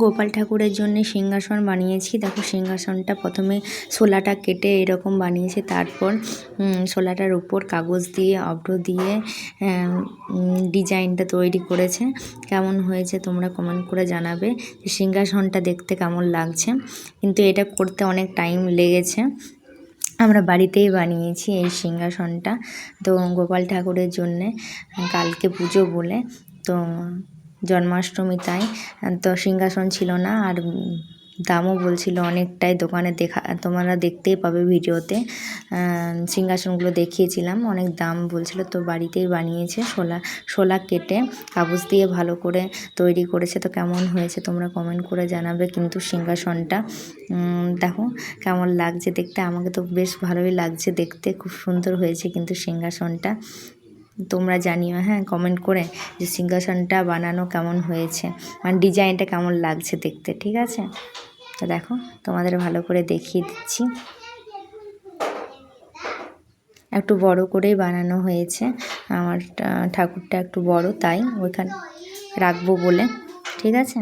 গোপাল ঠাকুরের জন্য সিংহাসন বানিয়েছি। দেখো সিংহাসনটা প্রথমে শোলাটা কেটে এরকম বানিয়েছি, তারপর শোলাটার উপর কাগজ দিয়ে অব্র দিয়ে ডিজাইনটা তৈরি করেছে। কেমন হয়েছে তোমরা কমেন্ট করে জানাবে সিংহাসনটা দেখতে কেমন লাগছে। কিন্তু এটা করতে অনেক টাইম লেগেছে, আমরা বাড়িতেই বানিয়েছি এই সিংহাসনটা। তো গোপাল ঠাকুরের জন্যে কালকে পুজো বলে, তো জন্মাষ্টমী, তাই তো সিংহাসন ছিল না, আর দামও বলছিল অনেকটাই। দোকানে তোমরা দেখতেই পাবে ভিডিওতে, সিংহাসনগুলো দেখিয়েছিলাম, অনেক দাম বলছিল। তো বাড়িতেই বানিয়েছে, শোলা কেটে কাগজ দিয়ে ভালো করে তৈরি করেছে। তো কেমন হয়েছে তোমরা কমেন্ট করে জানাবে। কিন্তু সিংহাসনটা দেখো কেমন লাগছে দেখতে, আমাকে তো বেশ ভালোই লাগছে দেখতে, খুব সুন্দর হয়েছে কিন্তু সিংহাসনটা। তোমরা জানিও হ্যাঁ কমেন্ট করে যে সিংহাসনটা বানানো কেমন হয়েছে, মানে ডিজাইনটা কেমন লাগছে দেখতে, ঠিক আছে? তো দেখো তোমাদের ভালো করে দেখিয়ে দিচ্ছি, একটু বড় করেই বানানো হয়েছে। আমার ঠাকুরটা একটু বড়, তাই ওইখানে রাখবো বলে, ঠিক আছে।